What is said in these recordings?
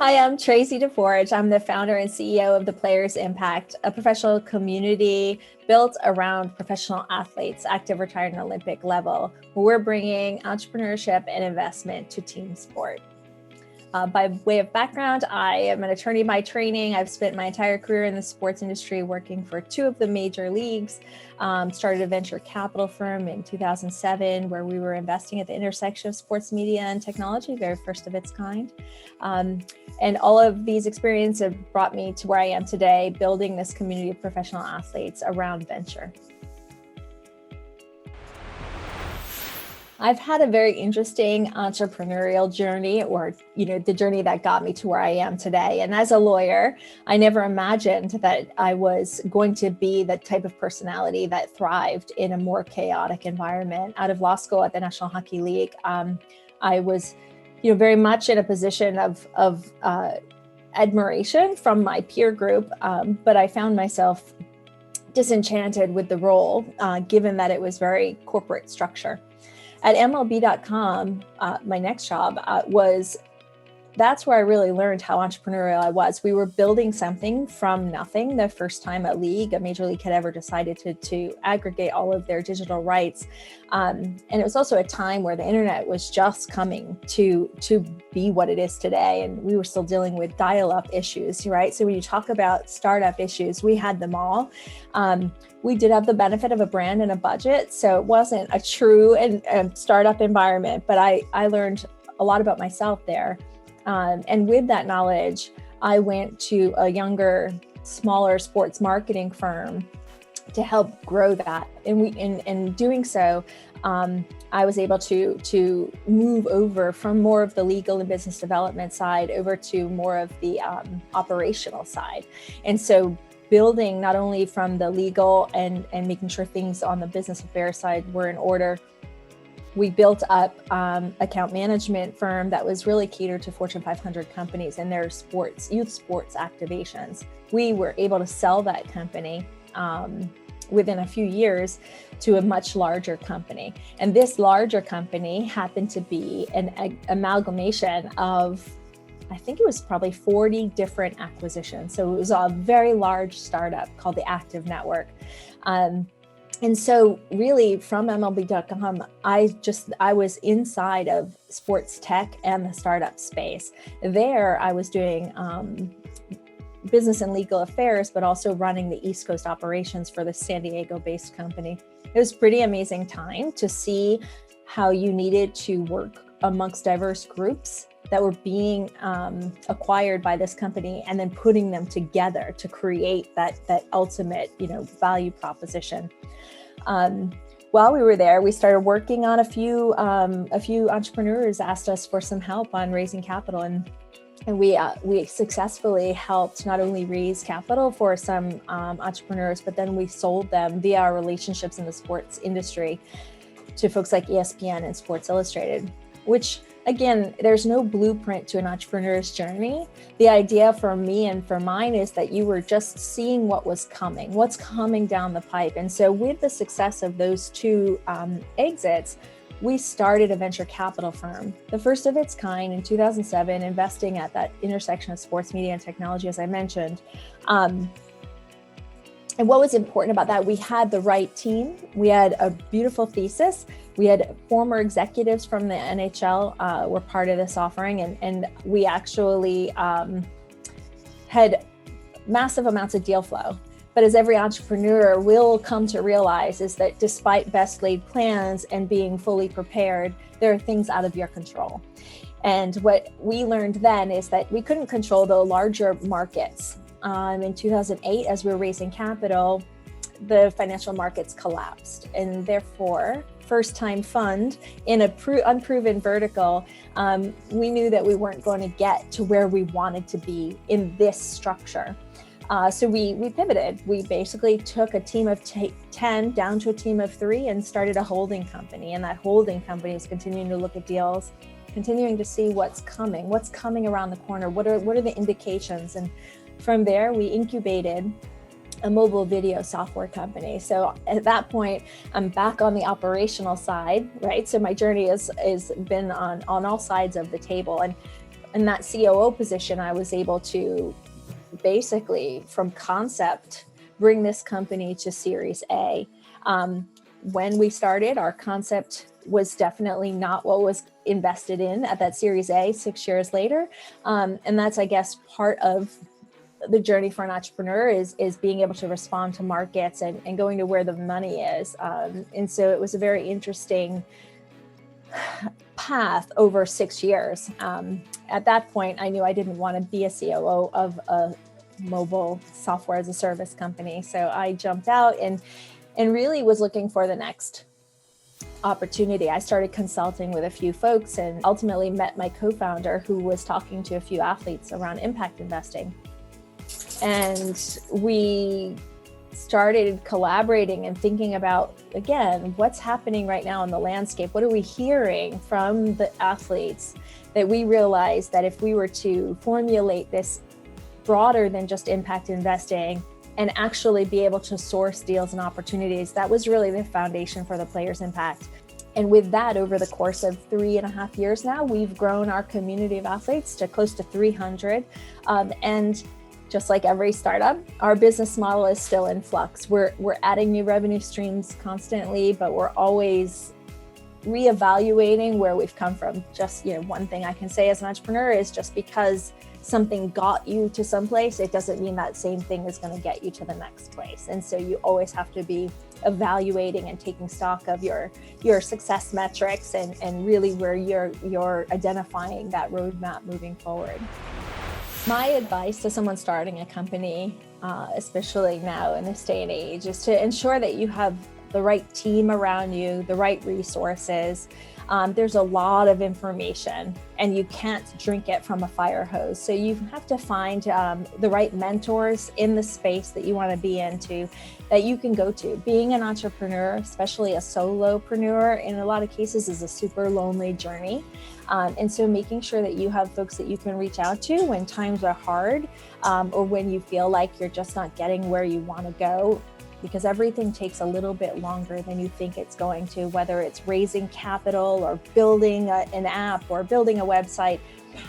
Hi, I'm Tracy Deforge. I'm the founder and CEO of The Players Impact, a professional community built around professional athletes, active, retired, and Olympic level, where we're bringing entrepreneurship and investment to team sport. By way of background, I am an attorney by training. I've spent my entire career in the sports industry working for two of the major leagues. Started a venture capital firm in 2007 where we were investing at the intersection of sports media and technology, very first of its kind. And all of these experiences have brought me to where I am today, building this community of professional athletes around venture. I've had a very interesting entrepreneurial journey, or the journey that got me to where I am today. And as a lawyer, I never imagined that I was going to be the type of personality that thrived in a more chaotic environment. Out of law school at the National Hockey League, I was, very much in a position of admiration from my peer group, but I found myself disenchanted with the role, given that it was very corporate structure. At MLB.com, my next job that's where I really learned how entrepreneurial I was. We were building something from nothing. The first time a major league had ever decided to aggregate all of their digital rights. And it was also a time where the internet was just coming to be what it is today. And we were still dealing with dial-up issues, right? So when you talk about startup issues, we had them all. We did have the benefit of a brand and a budget. So it wasn't a true and startup environment, but I learned a lot about myself there. And with that knowledge, I went to a younger, smaller sports marketing firm to help grow that. And in doing so, I was able to move over from more of the legal and business development side over to more of the operational side. And so building not only from the legal and making sure things on the business affairs side were in order, we built up account management firm that was really catered to Fortune 500 companies and their youth sports activations. We were able to sell that company within a few years to a much larger company. And this larger company happened to be an amalgamation of, I think it was probably 40 different acquisitions. So it was a very large startup called the Active Network. And so really from MLB.com, I was inside of sports tech and the startup space. There I was doing business and legal affairs, but also running the East Coast operations for the San Diego-based company. It was a pretty amazing time to see how you needed to work amongst diverse groups that were being acquired by this company and then putting them together to create that ultimate, value proposition. While we were there, we started working on a few entrepreneurs asked us for some help on raising capital, and we successfully helped not only raise capital for some entrepreneurs, but then we sold them via our relationships in the sports industry to folks like ESPN and Sports Illustrated, which again, there's no blueprint to an entrepreneur's journey. The idea for me and for mine is that you were just seeing what's coming down the pipe. And so with the success of those two exits, we started a venture capital firm, the first of its kind in 2007, investing at that intersection of sports media and technology, as I mentioned. And what was important about that, we had the right team. We had a beautiful thesis. We had former executives from the NHL were part of this offering, and we actually had massive amounts of deal flow. But as every entrepreneur will come to realize is that despite best laid plans and being fully prepared, there are things out of your control. And what we learned then is that we couldn't control the larger markets. In 2008, as we were raising capital, the financial markets collapsed, and therefore, first-time fund in an unproven vertical, we knew that we weren't going to get to where we wanted to be in this structure. So we pivoted. We basically took a team of 10 down to a team of 3 and started a holding company. And that holding company is continuing to look at deals, continuing to see what's coming around the corner. What are the indications? And from there, we incubated a mobile video software company. So at that point, I'm back on the operational side, right? So my journey is been on all sides of the table. And In that COO position, I was able to basically from concept bring this company to Series A. When we started, our concept was definitely not what was invested in at that Series A 6 years later. And that's, I guess, part of the journey for an entrepreneur is being able to respond to markets and going to where the money is. And so it was a very interesting path over 6 years. At that point, I knew I didn't want to be a COO of a mobile software as a service company. So I jumped out and really was looking for the next opportunity. I started consulting with a few folks and ultimately met my co-founder, who was talking to a few athletes around impact investing. And we started collaborating and thinking about, again, what's happening right now in the landscape? What are we hearing from the athletes that we realized that if we were to formulate this broader than just impact investing and actually be able to source deals and opportunities, that was really the foundation for the Players Impact. And with that, over the course of 3.5 years now, we've grown our community of athletes to close to 300. And just like every startup, our business model is still in flux. We're adding new revenue streams constantly, but we're always reevaluating where we've come from. Just, one thing I can say as an entrepreneur is just because something got you to someplace, it doesn't mean that same thing is going to get you to the next place. And so you always have to be evaluating and taking stock of your success metrics and really where you're identifying that roadmap moving forward. My advice to someone starting a company, especially now in this day and age, is to ensure that you have the right team around you, the right resources. There's a lot of information and you can't drink it from a fire hose. So you have to find the right mentors in the space that you want to be into, that you can go to. Being an entrepreneur, especially a solopreneur, in a lot of cases is a super lonely journey. And so making sure that you have folks that you can reach out to when times are hard, or when you feel like you're just not getting where you want to go, because everything takes a little bit longer than you think it's going to, whether it's raising capital or building an app or building a website.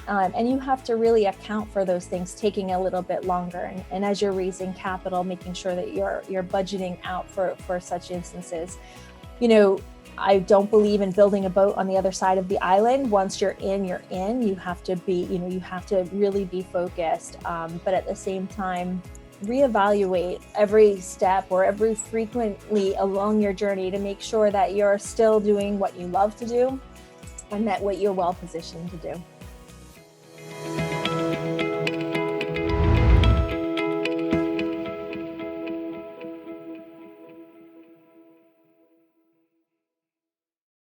And you have to really account for those things taking a little bit longer. And as you're raising capital, making sure that you're budgeting out for such instances. I don't believe in building a boat on the other side of the island. Once you're in, you're in. You have to be, you have to really be focused. But at the same time, reevaluate every step or every frequently along your journey to make sure that you're still doing what you love to do and that what you're well positioned to do.